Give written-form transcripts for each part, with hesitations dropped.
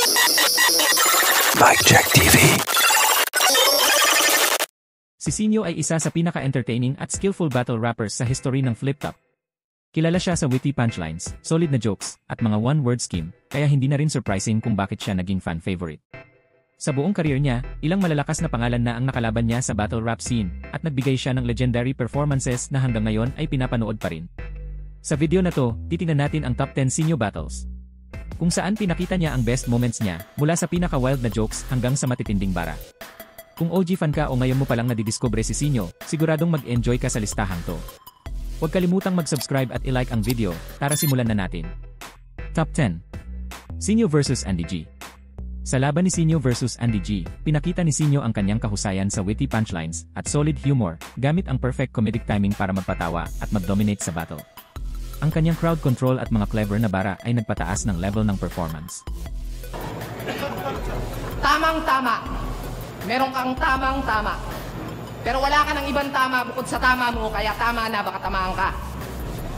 Mic Check TV. Si Sinyo ay isa sa pinaka-entertaining at skillful battle rappers sa history ng Flip Top. Kilala siya sa witty punchlines, solid na jokes, at mga one-word scheme, kaya hindi na rin surprising kung bakit siya naging fan favorite. Sa buong career niya, ilang malalakas na pangalan na ang nakalaban niya sa battle rap scene, at nagbigay siya ng legendary performances na hanggang ngayon ay pinapanood pa rin. Sa video na to, titingnan natin ang top 10 Sinyo battles, kung saan pinakita niya ang best moments niya, mula sa pinaka-wild na jokes hanggang sa matitinding bara. Kung OG fan ka o ngayon mo palang nadidiscover si Sinyo, siguradong mag-enjoy ka sa listahang to. Huwag kalimutang mag-subscribe at i-like ang video. Tara simulan na natin. Top 10. Sinyo vs Andy G. Sa laban ni Sinyo vs Andy G, pinakita ni Sinyo ang kanyang kahusayan sa witty punchlines at solid humor, gamit ang perfect comedic timing para magpatawa at mag-dominate sa battle. Ang kanyang crowd control at mga clever na bara ay nagpataas ng level ng performance. Tamang-tama. Meron kang tamang-tama. Pero wala ka ng ibang tama bukod sa tama mo, kaya tama na, baka tamaan ka.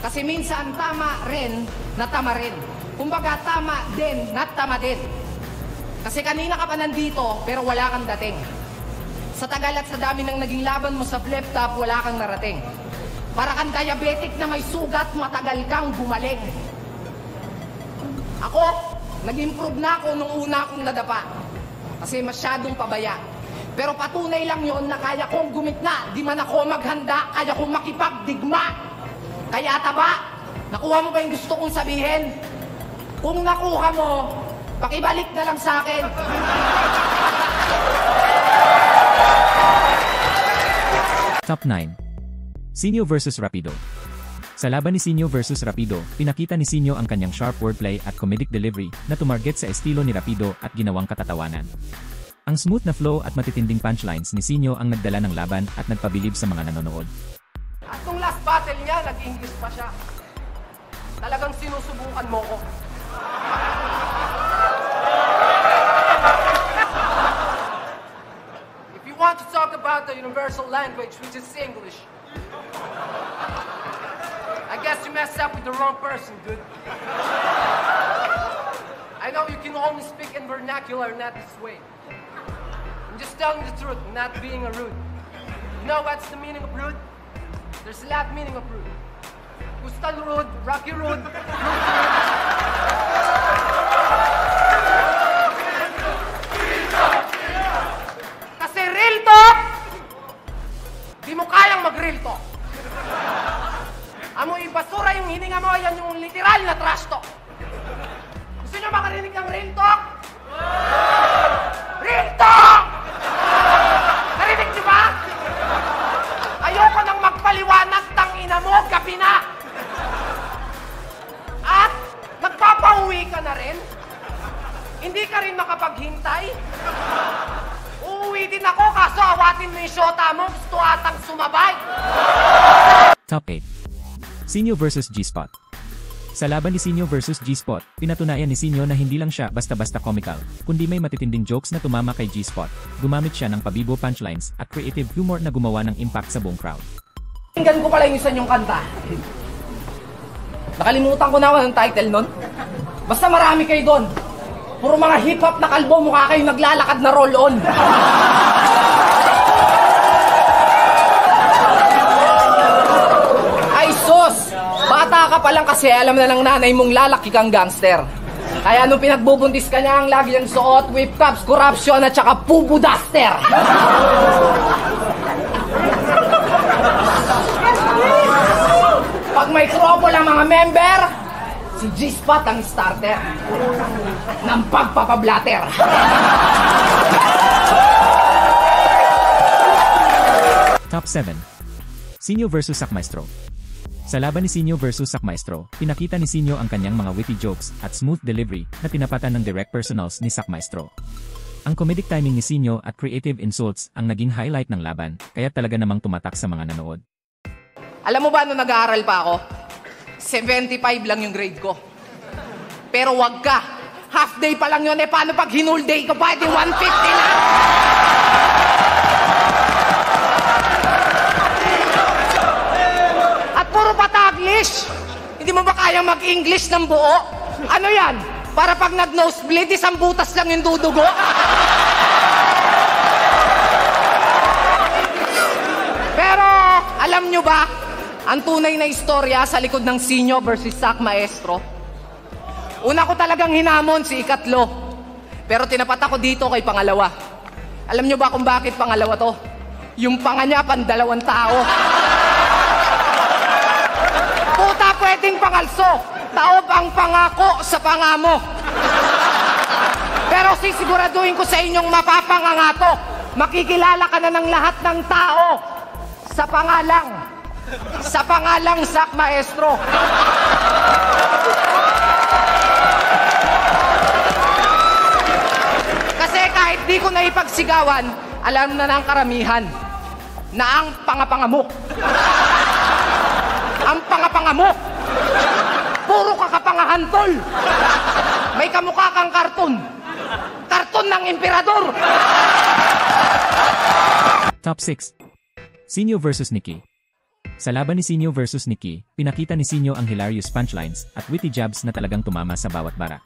Kasi minsan tama rin na tama rin. Kumbaga tama din na tama din. Kasi kanina ka pa nandito, pero wala kang dating. Sa tagal at sa dami ng naging laban mo sa Flip Top, wala kang narating. Para kang diabetic na may sugat, matagal kang gumaling. Ako, nag-improve na ako nung una akong nadapa. Kasi masyadong pabaya. Pero patunay lang yon na kaya kong gumitna. Di man ako maghanda, kaya kong makipagdigma. Kaya taba, nakuha mo ba yung gusto kong sabihin? Kung nakuha mo, pakibalik na lang sa akin. Top 9. Sinyo vs Rapido. Sa laban ni Sinyo vs Rapido, pinakita ni Sinyo ang kanyang sharp wordplay at comedic delivery na tumarget sa estilo ni Rapido at ginawang katatawanan. Ang smooth na flow at matitinding punchlines ni Sinyo ang nagdala ng laban at nagpabilib sa mga nanonood. At nung last battle niya, nag-English pa siya. Talagang sinusubukan mo ko. If you want to talk about the universal language, which is English, I guess you messed up with the wrong person, dude. I know you can only speak in vernacular, not this way. I'm just telling the truth, not being a rude. You know what's the meaning of rude? There's a lot meaning of rude. Gustal rude, Rocky rude, Kasi real talk, di mo kayang mag-real talk. Amoy basura yung hininga mo, yan yung literal na trash talk. Gusto nyo makarinig ng real talk? Real talk! Narinig nyo ba? Ayoko nang magpaliwanag, tangina mo, gabi na. At magpapauwi ka na rin? Hindi ka rin makapaghintay? Uuwi din ako, kaso awatin mo yung shota mo, gusto atang sumabay. Top 8. Sinyo vs G-Spot. Sa laban ni Sinyo vs G-Spot, pinatunayan ni Sinyo na hindi lang siya basta-basta comical, kundi may matitinding jokes na tumama kay G-Spot. Gumamit siya ng pabibo punchlines at creative humor na gumawa ng impact sa buong crowd. Tingnan ko pala yung isa niyong kanta. Nakalimutan ko na ako ng title nun. Basta marami kayo doon. Puro mga hip-hop na kalbo, mukha kayo naglalakad na roll-on. Ay sus! Bata ka pa lang kasi alam na ng nanay mong lalaki kang gangster. Kaya nung pinagbubuntis ka niya, ang lagi niyang suot, whip cups, corruption at saka pupu duster. Pag may trouble ang mga member, si G-Spot ang starter ng pagpapablatter. Top 7. Sinyo vs Sakmaestro. Sa laban ni Sinyo vs Sakmaestro, pinakita ni Sinyo ang kanyang mga witty jokes at smooth delivery na tinapatan ng direct personals ni Sakmaestro. Ang comedic timing ni Sinyo at creative insults ang naging highlight ng laban, kaya talaga namang tumatak sa mga nanood. Alam mo ba, nung nag-aaral pa ako, 75 lang yung grade ko. Pero wag ka. Half day pa lang yun. Eh, paano pag hinul day ko pa? Di 150 na. At puro pa Taglish. Hindi mo ba kayang mag-English ng buo? Ano yan? Para pag nag-nosebleed, isang butas lang yung dudugo. Pero, alam nyo ba, ang tunay na istorya sa likod ng Sinyo versus Sak Maestro? Una ko talagang hinamon si ikatlo. Pero tinapat ako dito kay pangalawa. Alam nyo ba kung bakit pangalawa to? Yung panga niya, pandalawang tao. Puta, pwedeng pangalso. Taob ang pangako sa pangamo. Pero sisiguraduhin ko sa inyong mapapangangato. Makikilala ka na ng lahat ng tao sa pangalang. Sa pangalang Sak Maestro. Kasi kahit di ko na ipagsigawan, alam na ng karamihan na ang pangapangamok. Ang pangapangamok. Puro kakapangahantol. May kamukha kang karton. Karton ng emperador. Top 6. Sinyo versus Nikki. Sa laban ni Sinyo versus Nikki, pinakita ni Sinyo ang hilarious punchlines at witty jabs na talagang tumama sa bawat bara.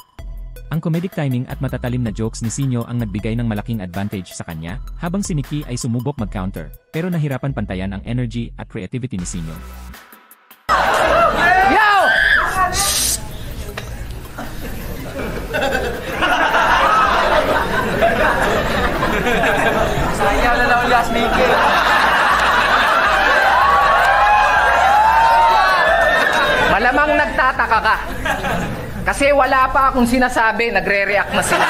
Ang comedic timing at matatalim na jokes ni Sinyo ang nagbigay ng malaking advantage sa kanya, habang si Nikki ay sumubok mag-counter, pero nahirapan pantayan ang energy at creativity ni Sinyo. Yo! Sayang na lang last Nikki. Malamang nagtataka ka. Kasi wala pa akong sinasabi, nagre-react na sila.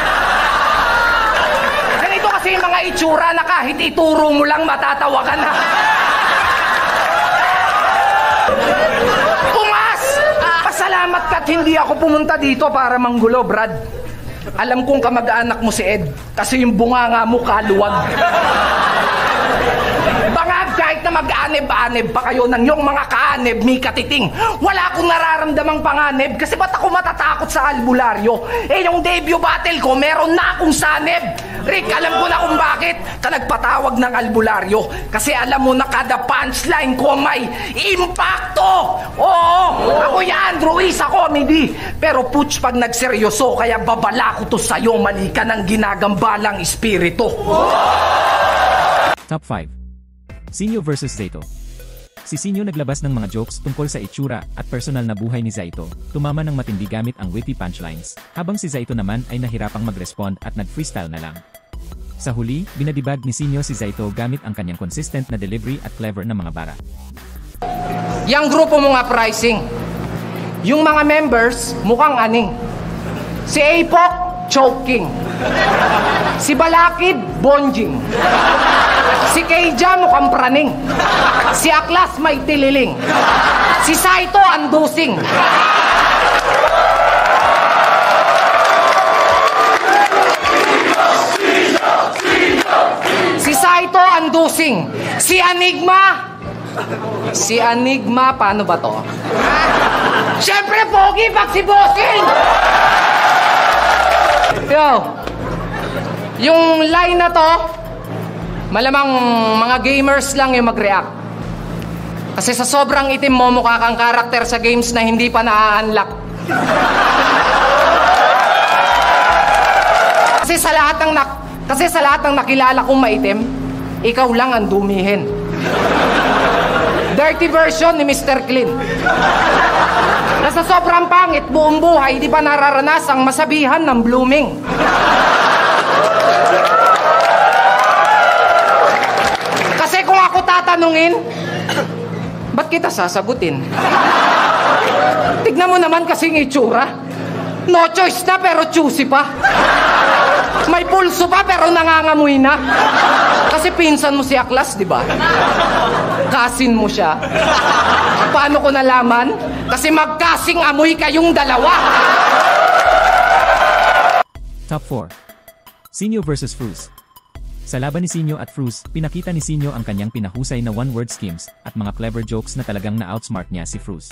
Ganito kasi yung mga itsura na kahit ituro mo lang matatawa ka na. Pumas! Pasalamat ka't hindi ako pumunta dito para manggulo, Brad. Alam kong kamag-anak mo si Ed, kasi yung bunganga mo kaluwag. Bangag kahit na mag-aneb-aneb pa kayo ng yung mga kaaneb, mi katiting. Wala akong nararamdamang panganeb kasi ba't ako matatakot sa albularyo? Eh yung debut battle ko, meron na akong saneb. Rick, alam ko na kung bakit ka nagpatawag ng albularyo. Kasi alam mo na kada punchline ko may impacto. Oo, ako yan, Ruiz, ako, comedy. Pero putsch pag nagseryoso, kaya babala ko to sa'yo, mali ka ng ginagambalang espiritu. Top 5. Sinyo versus Zaito. Si Sinyo naglabas ng mga jokes tungkol sa itsura at personal na buhay ni Zaito, tumama ng matindi gamit ang witty punchlines, habang si Zaito naman ay nahirapang mag-respond at nag-freestyle na lang. Sa huli, binadibag ni Sinyo si Zaito gamit ang kanyang consistent na delivery at clever na mga bara. Yang grupo mo nga pricing. Yung mga members, mukhang aning. Si Apok, choking. Si Balakid, bonjing. Si Keija, mukhang praning. Si Aklas, may tililing. Si Saito, andusing. Si Saito, andusing. Si Enigma, paano ba to? Siyempre, pogi, pag si Bossing! Yo, yung line na to, malamang mga gamers lang yung mag-react. Kasi sa sobrang itim mo, mukha kang karakter sa games na hindi pa na-unlock. Kasi sa lahat ng nakilala kong maitim, ikaw lang ang dumihin. Dirty version ni Mr. Clean. Na sa sobrang pangit, buong buhay, di pa nararanasang masabihan ng blooming. Kasi kung ako tatanungin, ba't kita sasagutin? Tignan mo naman kasing itsura. No choice na pero choosy pa. May pulso pa pero nangangamoy na. Kasi pinsan mo si Aklas, di ba? Kasin mo siya. Paano ko nalaman? Kasi magkasing amoy kayong dalawa. Top 4. Sinyo versus Fruz. Sa laban ni Sinyo at Fruz, pinakita ni Sinyo ang kanyang pinahusay na one-word schemes at mga clever jokes na talagang na-outsmart niya si Fruz.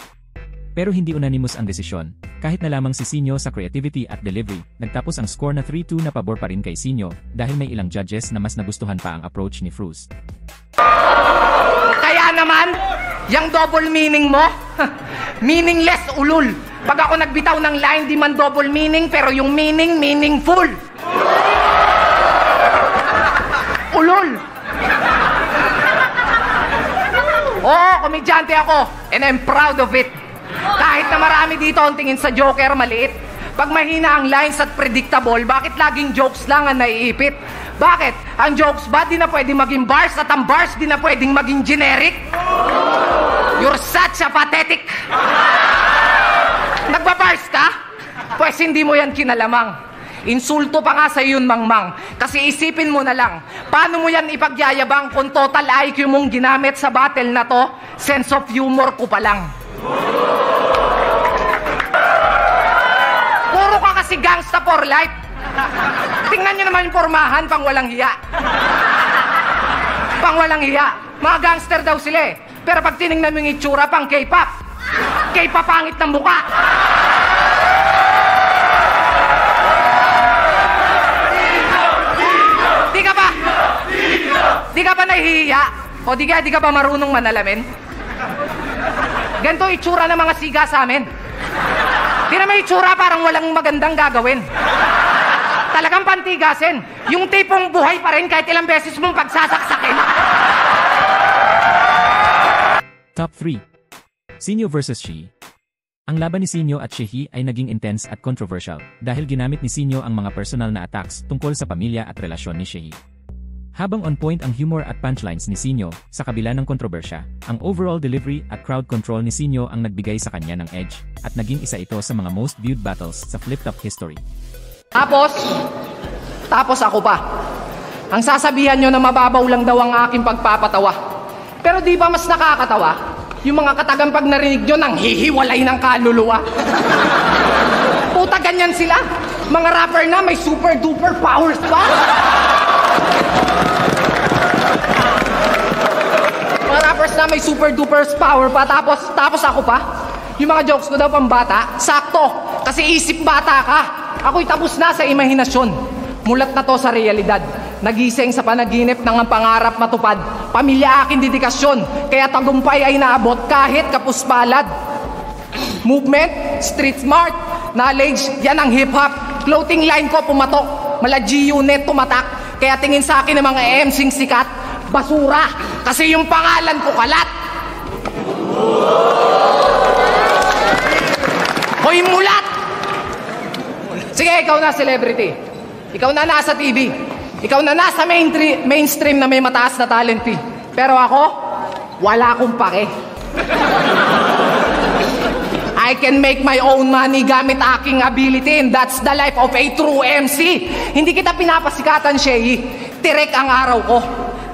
Pero hindi unanimous ang desisyon. Kahit na lamang si Sinyo sa creativity at delivery, nagtapos ang score na 3-2 na pabor pa rin kay Sinyo dahil may ilang judges na mas nagustuhan pa ang approach ni Fruz. Kaya naman, yung double meaning mo, meaningless ulul. Pag ako nagbitaw ng line, di man double meaning, pero yung meaning, meaningful. Ulol. Oo, komedyante ako, and I'm proud of it. Kahit na marami dito ang tingin sa Joker maliit. Pag mahina ang lines at predictable, bakit laging jokes lang ang naiipit? Bakit? Ang jokes ba di na pwedeng maging bars at ang bars di na pwedeng maging generic? You're such a pathetic. Nagbabars ka? Pues hindi mo yan kinalamang. Insulto pa nga sa yun, Mangmang. Kasi isipin mo na lang, paano mo yan ipagyayabang kung total IQ mong ginamit sa battle na to, sense of humor ko pa lang. Puro ka kasi gangsta for life. Tingnan nyo naman yung pormahan, pang walang hiya. Pang walang hiya. Mga gangster daw sila eh. Pero pag tinignan mo yung itsura, pang K-pop. K-pop pangit ng buka. Di ka ba nahihiya? O di ka ba marunong manalamin? Ganito itsura ng mga siga sa amin. Di na may itsura, parang walang magandang gagawin. Talagang pantigasin. Yung tipong buhay pa rin kahit ilang beses mong pagsasaksakin. Top 3. Sinyo versus Shi. Ang laban ni Sinyo at Shehi ay naging intense at controversial dahil ginamit ni Sinyo ang mga personal na attacks tungkol sa pamilya at relasyon ni Shehi. Habang on point ang humor at punchlines ni Sinyo, sa kabila ng kontrobersya, ang overall delivery at crowd control ni Sinyo ang nagbigay sa kanya ng edge at naging isa ito sa mga most viewed battles sa Flip Top history. Tapos ako pa. Ang sasabihan nyo na mababaw lang daw ang aking pagpapatawa. Pero di ba mas nakakatawa? Yung mga katagang pag narinig nyo nang hihiwalay ng kaluluwa. Puta, ganyan sila. Mga rapper na may super duper powers pa. Mga rappers na may super duper power pa. Tapos ako pa. Yung mga jokes ko daw pambata, sakto. Kasi isip bata ka. Ako'y tapos na sa imahinasyon. Mulat na to sa realidad. Nagising sa panaginip ng ang pangarap matupad. Pamilya aking dedikasyon. Kaya tagumpay ay naabot kahit kapuspalad. Movement, street smart, knowledge, yan ang hip-hop. Clothing line ko pumatok. Mala G-Unit tumatak. Kaya tingin sa akin ng mga MC'ng sikat, basura. Kasi yung pangalan ko kalat. Hoy, mulat! Sige, ikaw na celebrity. Ikaw na nasa TV. Ikaw na nasa mainstream na may mataas na talent fee. Pero ako, wala akong pake. I can make my own money gamit aking ability, and that's the life of a true MC. Hindi kita pinapasikatan, Shehi. Tirek ang araw ko.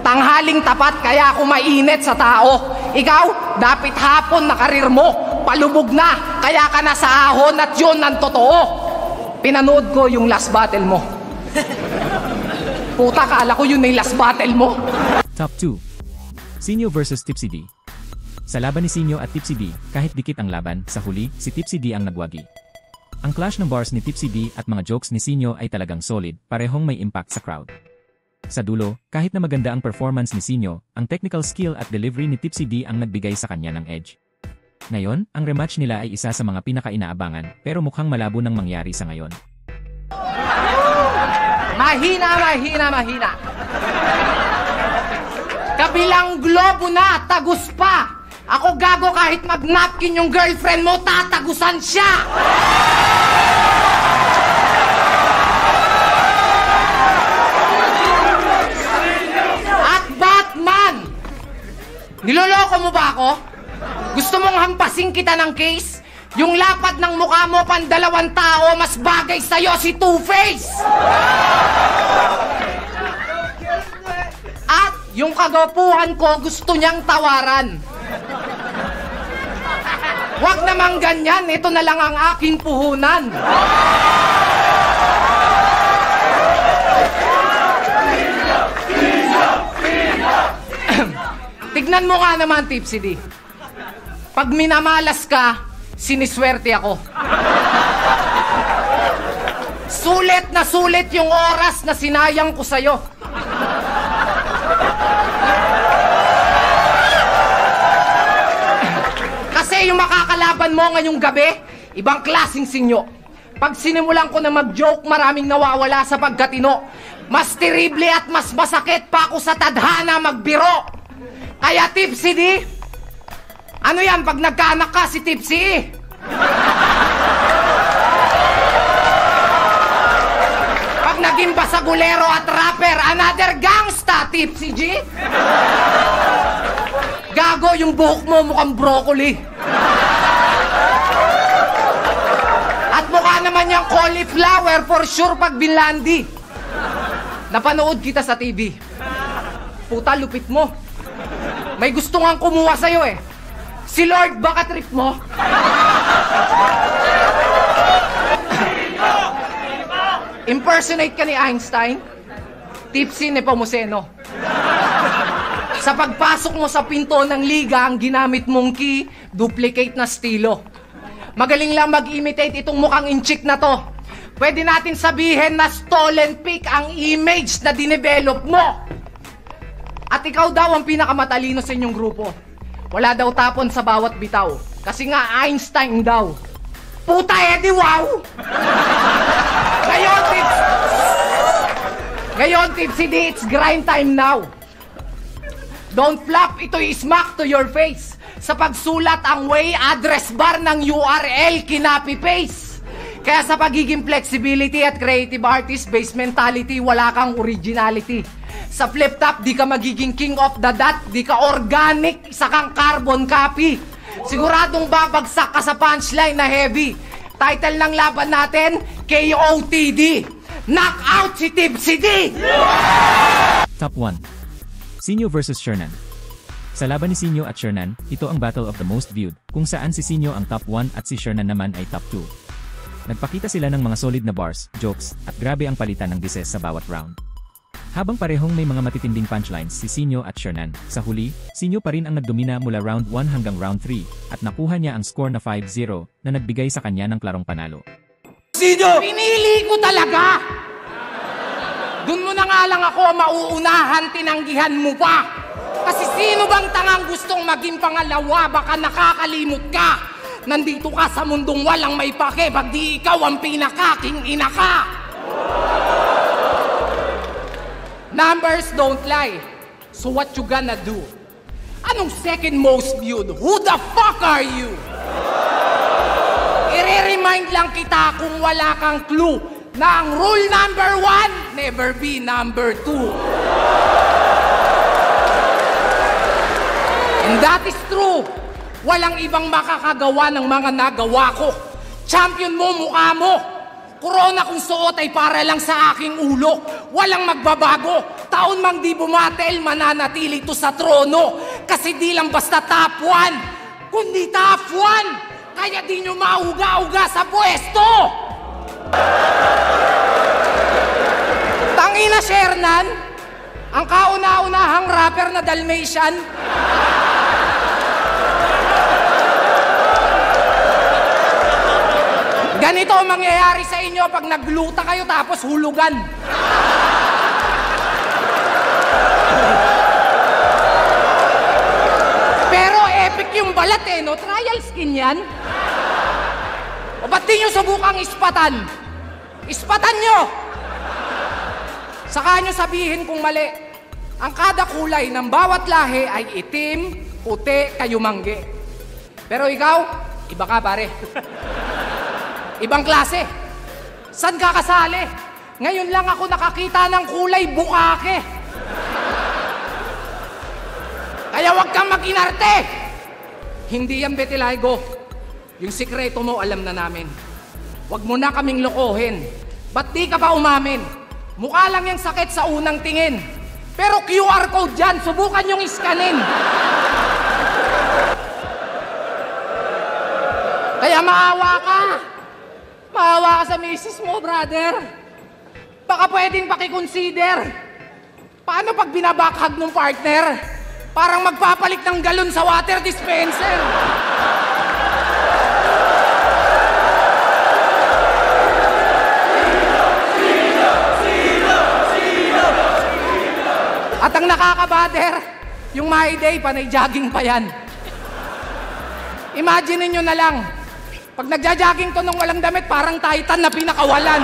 Tanghaling tapat kaya ako mainit sa tao. Ikaw, dapat hapon na karir mo. Palubog na, kaya ka na sa ahon at yun ang totoo. Pinanood ko yung last battle mo. Puta, kala ko yun na yung last battle mo. Top 2. Sinyo versus Tipsy D. Sa laban ni Sinyo at Tipsy D, kahit dikit ang laban, sa huli, si Tipsy D ang nagwagi. Ang clash ng bars ni Tipsy D at mga jokes ni Sinyo ay talagang solid, parehong may impact sa crowd. Sa dulo, kahit na maganda ang performance ni Sinyo, ang technical skill at delivery ni Tipsy D ang nagbigay sa kanya ng edge. Ngayon, ang rematch nila ay isa sa mga pinaka-inaabangan, pero mukhang malabo nang mangyari sa ngayon. Mahina. Kabilang globo na, tagus pa. Ako gago kahit mag-napkin yung girlfriend mo, tatagusan siya. At Batman, niloloko mo ba ako? Gusto mong hampasin kita ng case? Yung lapad ng mukha mo pandalawang tao, mas bagay sa'yo si Two-Face! At yung kagwapuhan ko, gusto niyang tawaran. Huwag namang ganyan, ito na lang ang aking puhunan. Tignan mo nga naman, Tipsy D. Pag minamalas ka, siniswerte ako. Sulit na sulit yung oras na sinayang ko sa'yo. Kasi yung makakalaban mo ngayong gabi, Ibang klaseng sinyo. Pag sinimulan ko na mag-joke, maraming nawawala sa pagkatino. Mas terrible at mas masakit pa ako sa tadhana magbiro. Kaya Tipsy D, ano yan pag nagkaanak ka si Tipsy E? Pag naging basagulero at rapper, another gangsta, Tipsy G? Gago, yung buhok mo mukhang broccoli. At mukha naman yung cauliflower for sure pag binlandi. Napanood kita sa TV. Puta, lupit mo. May gusto nga kumuha sa'yo eh. Si Lord, baka trip mo? Impersonate ka ni Einstein? Tipsy Nepomuceno. Sa pagpasok mo sa pinto ng liga, ang ginamit mong key, duplicate na stilo. Magaling lang mag-imitate itong mukhang inchik na to. Pwede natin sabihin na stolen pic ang image na dinevelop mo. At ikaw daw ang pinakamatalino sa inyong grupo. Wala daw tapon sa bawat bitaw. Kasi nga Einstein daw. Puta edi wow! Ngayon, Tipsy D, it's grind time now. Don't flap, ito'y smack to your face. Sa pagsulat ang way address bar ng URL, kinapi-paste. Kaya sa pagiging flexibility at creative artist-based mentality, wala kang originality. Sa flip top, di ka magiging king of the dot, di ka organic, isa kang carbon copy. Siguradong babagsak ka sa punchline na heavy. Title ng laban natin, KOTD. Knockout si Tipsy D! Top 1. Sinyo versus Shernan. Sa laban ni Sinyo at Shernan, ito ang battle of the most viewed, kung saan si Sinyo ang top 1 at si Shernan naman ay top 2. Nagpakita sila ng mga solid na bars, jokes, at grabe ang palitan ng dises sa bawat round. Habang parehong may mga matitinding punchlines si Sinyo at Shernan, sa huli, Sinyo pa rin ang nagdomina mula round 1 hanggang round 3, at nakuha niya ang score na 5-0 na nagbigay sa kanya ng klarong panalo. Sinyo! Pinili ko talaga! Doon mo na nga lang ako mauunahan, tinanggihan mo pa! Kasi sino bang tangang gustong maging pangalawa, baka nakakalimot ka? Nandito ka sa mundong walang may pake, pag di ikaw ang pinakaking ina ka! Numbers don't lie. So what you gonna do? Anong second most viewed? Who the fuck are you? I-remind lang kita kung wala kang clue na ang rule number 1, never be number 2. And that is true. Walang ibang makakagawa ng mga nagawa ko. Champion mo, mukha mo. Corona kung suot ay para lang sa aking ulo. Walang magbabago. Taon mang di bumatel, mananatili to sa trono. Kasi di lang basta top 1, kundi top 1. Kaya di nyo mauga-uga sa pwesto. Tangina, Shernan. Ang kauna-unahang rapper na Dalmatian. Ganito ang mangyayari sa inyo pag nagluta kayo tapos hulugan. Pero epic yung balat eh, no? Trial skin yan. O ba't di nyo subukang ispatan? Ispatan nyo! Saka nyo sabihin kung mali. Ang kada kulay ng bawat lahi ay itim, puti, kayumangge. Pero ikaw, iba ka pare. Ibang klase. San ka kasali? Ngayon lang ako nakakita ng kulay bukake. Kaya wag kang mag-inarte. Hindi yan Betilaygo. Yung sikreto mo alam na namin. Wag mo na kaming lokohin. Ba't di ka pa umamin? Mukha lang yung sakit sa unang tingin. Pero QR code dyan, subukan yung iskanin. Kaya maawa ka. Maawa ka sa misis mo, brother. Baka pwedeng pakiconsider. Paano pag binabakhag ng partner? Parang magpapalit ng galon sa water dispenser. At ang nakakabader, yung My Day, panay jogging pa yan. Imagine nyo na lang, Pag nagja-jogging to nung walang damit, parang Titan na pinakawalan.